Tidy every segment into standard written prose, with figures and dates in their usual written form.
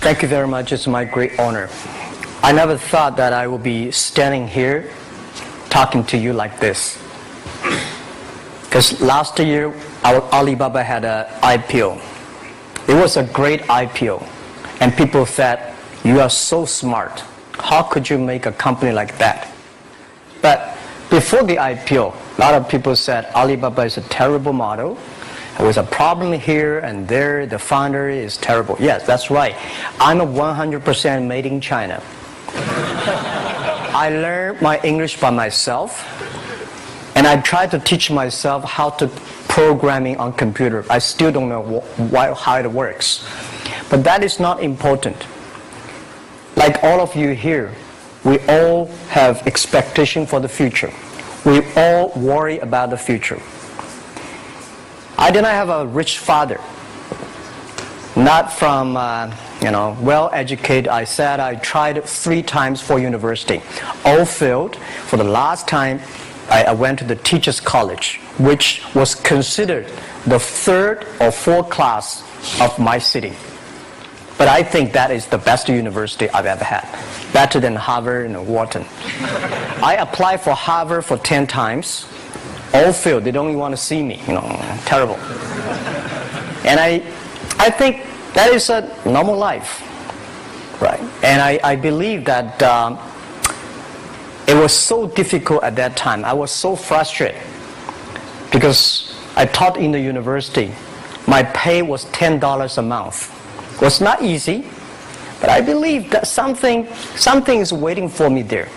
Thank you very much. It's my great honor. I never thought that I would be standing here talking to you like this. Because last year, our Alibaba had an IPO. It was a great IPO. And people said, you are so smart. How could you make a company like that? But before the IPO, a lot of people said Alibaba is a terrible model. There was a problem here and there. The founder is terrible. Yes, that's right. I'm a 100% made in China. I learned my English by myself. And I tried to teach myself how to programming on computer. I still don't know how it works. But that is not important. Like all of you here, we all have expectation for the future. We all worry about the future. I did not have a rich father. Not from, well-educated. I said I tried 3 times for university. All failed. For the last time, I went to the teachers' college, which was considered the 3rd or 4th class of my city. But I think that is the best university I've ever had. Better than Harvard and Wharton. I applied for Harvard for 10 times. All failed. They don't even want to see me. Terrible. And I think that is a normal life. Right? And I believe that it was so difficult at that time. I was so frustrated. Because I taught in the university. My pay was $10 a month. It was not easy. But I believe that something is waiting for me there.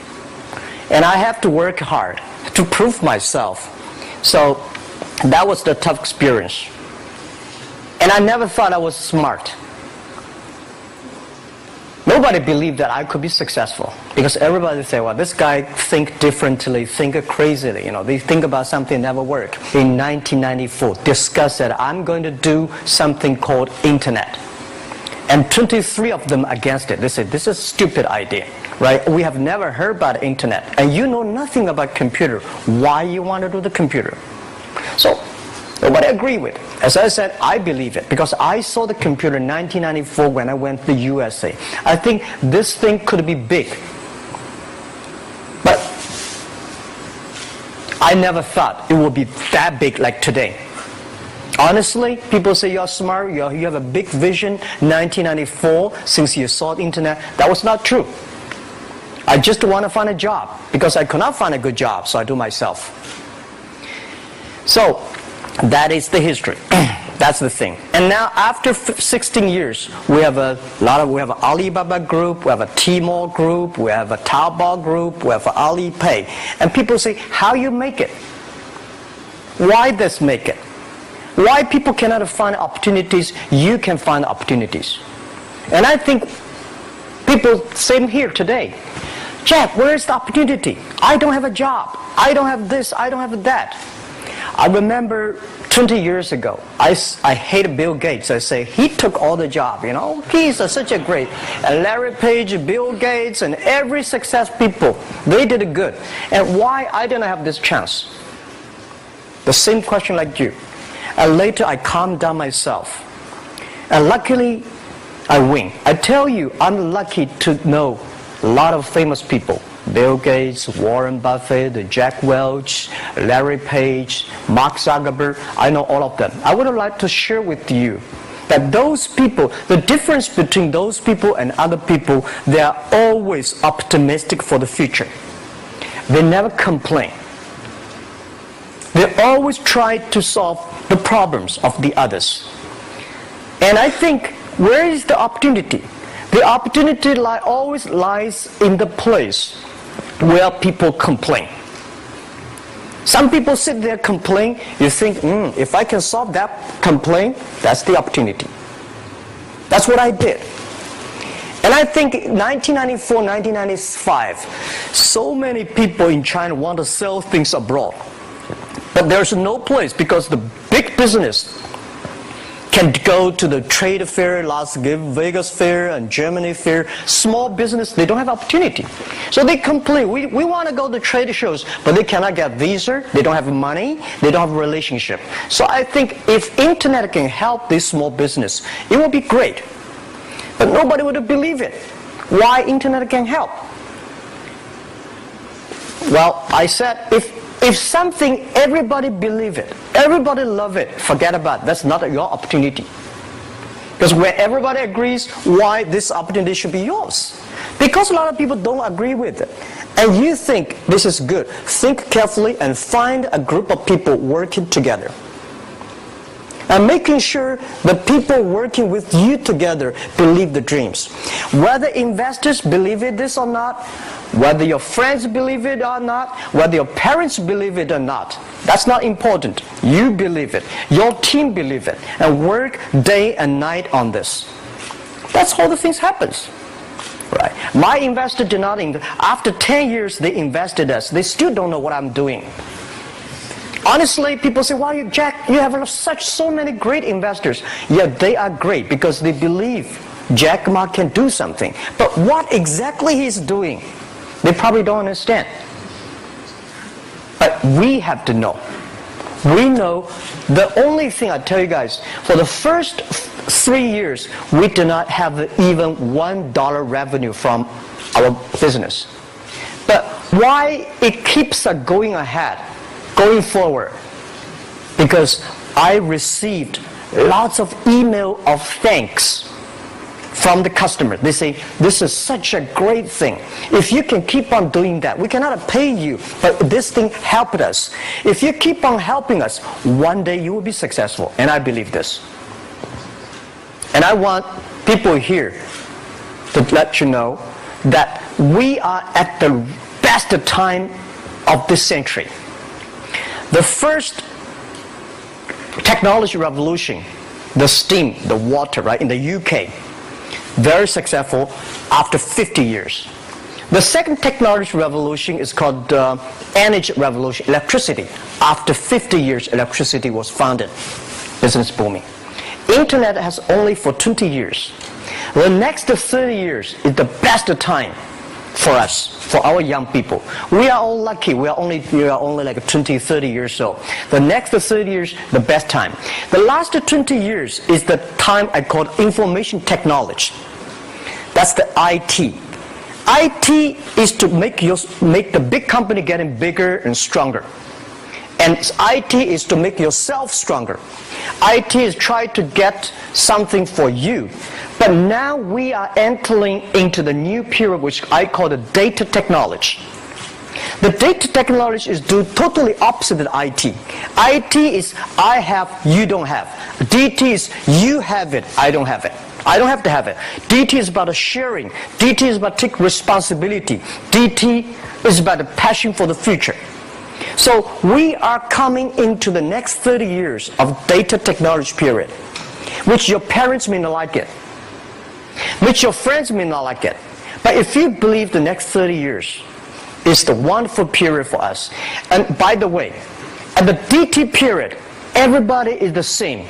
And I have to work hard to prove myself. So that was the tough experience. And I never thought I was smart. Nobody believed that I could be successful. Because everybody say, well, this guy think differently, think crazily. They think about something never work. In 1994, discussed that I'm going to do something called internet. And 23 of them against it. They said, this is a stupid idea, right? We have never heard about internet. And you know nothing about computer. Why you want to do the computer? So, nobody agreed with it. As I said, I believe it. Because I saw the computer in 1994 when I went to the USA. I think this thing could be big. But I never thought it would be that big like today. Honestly, people say you're smart, you have a big vision. 1994, since you saw the internet, that was not true. I just want to find a job because I could not find a good job, so I do myself. So that is the history. That's the thing. And now after 16 years, we have an Alibaba group, we have a Tmall group, we have a Taobao group, we have an Alipay. And people say, how you make it? Why this make it? Why people cannot find opportunities, you can find opportunities. And I think people, same here today. Jack, where is the opportunity? I don't have a job. I don't have this, I don't have that. I remember 20 years ago, I hated Bill Gates. I say, he took all the job, He's such a great. And Larry Page, Bill Gates, and every success people, they did it good. And why I didn't have this chance? The same question like you. And later I calmed down myself. And luckily, I win. I tell you, I'm lucky to know a lot of famous people. Bill Gates, Warren Buffett, Jack Welch, Larry Page, Mark Zuckerberg. I know all of them. I would like to share with you that those people, the difference between those people and other people, they are always optimistic for the future. They never complain. They always try to solve the problems of the others. And I think, where is the opportunity? The opportunity always lies in the place where people complain. Some people sit there complain. You think, if I can solve that complaint, that's the opportunity. That's what I did. And I think 1994, 1995, so many people in China want to sell things abroad. But there's no place because the big business can go to the trade fair, Las Vegas fair and Germany fair. Small business, they don't have opportunity. So they complain, we want to go to trade shows, but they cannot get visa, they don't have money, they don't have a relationship. So I think if internet can help this small business, it will be great. but nobody would believe it. Why internet can help? Well, I said, if something, everybody believe it, everybody love it, forget about it. That's not your opportunity. Because when everybody agrees, why this opportunity should be yours? Because a lot of people don't agree with it. And you think this is good. Think carefully and find a group of people working together. And making sure the people working with you together believe the dreams. Whether investors believe it this or not, whether your friends believe it or not, whether your parents believe it or not, that's not important. You believe it. Your team believe it. And work day and night on this. That's how the things happens. Right. My investor did not invest. After 10 years, they invested us. They still don't know what I'm doing. Honestly, people say, "Why, Jack, you have so many great investors." Yeah, they are great because they believe Jack Ma can do something. But what exactly he's doing, they probably don't understand. But we have to know. We know the only thing I tell you guys, for the first 3 years, we do not have even $1 revenue from our business. But why it keeps us going ahead, going forward? Because I received lots of email of thanks from the customer. They say, "This is such a great thing. If you can keep on doing that, we cannot pay you, but this thing helped us. If you keep on helping us, one day you will be successful." And I believe this. And I want people here to let you know that we are at the best time of this century. The first technology revolution, the steam, the water, right, in the UK, very successful after 50 years. The second technology revolution is called energy revolution, electricity. After 50 years, electricity was founded, business booming. Internet has only for 20 years. The next 30 years is the best time for us, for our young people. We are all lucky. We are only like 20, 30 years old. The next 30 years, the best time. The last 20 years is the time I call information technology. That's the IT. IT is to make the big company getting bigger and stronger. And IT is to make yourself stronger. IT is trying to get something for you. But now we are entering into the new period which I call the data technology. The data technology is totally opposite of IT. IT is I have, you don't have. DT is you have it, I don't have it. I don't have to have it. DT is about sharing. DT is about taking responsibility. DT is about the passion for the future. So we are coming into the next 30 years of data technology period, which your parents may not like it, which your friends may not like it. But if you believe the next 30 years is the wonderful period for us. And by the way, at the DT period, everybody is the same.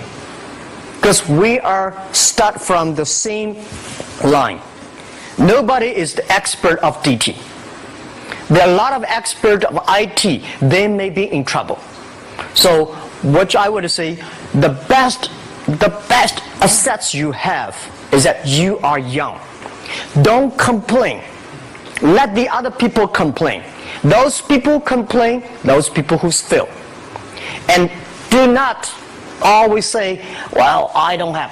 Because we are start from the same line. Nobody is the expert of DT. There are a lot of experts of IT. They may be in trouble. So what I would say, the best assets you have is that you are young. Don't complain. Let the other people complain. Those people complain, those people who fail. And do not always say, "Well, I don't have."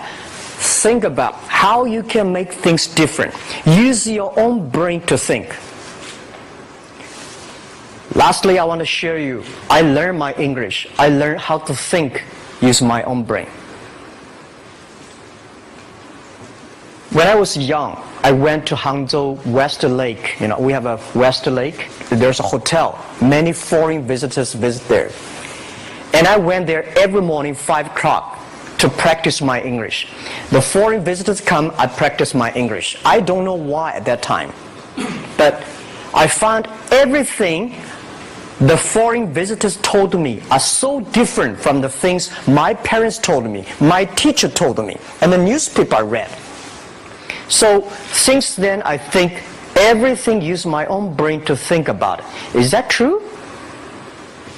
Think about how you can make things different. Use your own brain to think. Lastly, I want to share you, I learned my English. I learned how to think, use my own brain. When I was young, I went to Hangzhou West Lake. You know, we have a West Lake. There's a hotel. Many foreign visitors visit there. And I went there every morning, 5 o'clock, to practice my English. The foreign visitors come, I practice my English. I don't know why at that time. But I found everything the foreign visitors told me are so different from the things my parents told me, my teacher told me, and the newspaper I read. So since then, I think everything use my own brain to think about it. Is that true?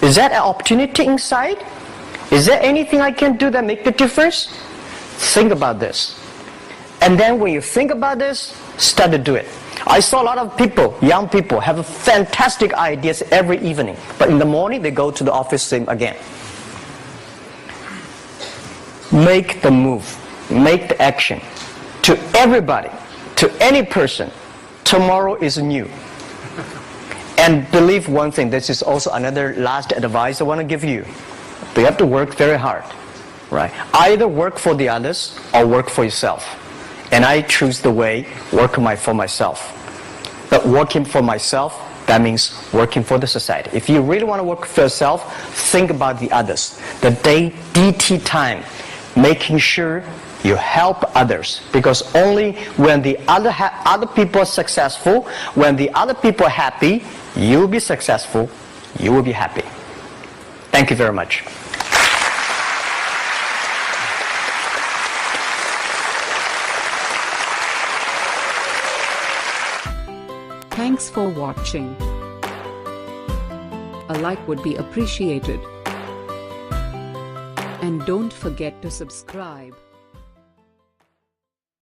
Is that an opportunity inside? Is there anything I can do that make the difference? Think about this. And then when you think about this, start to do it. I saw a lot of people, young people, have fantastic ideas every evening, but in the morning they go to the office same again. Make the move, make the action. To everybody, to any person, tomorrow is new. And believe one thing, this is also another last advice I want to give you. You have to work very hard, right? Either work for the others or work for yourself. And I choose the way, work for myself. But working for myself, that means working for the society. If you really want to work for yourself, think about the others. The DT time, making sure you help others. Because only when the other people are successful, when the other people are happy, you will be successful, you will be happy. Thank you very much. Thanks for watching. A like would be appreciated. And don't forget to subscribe.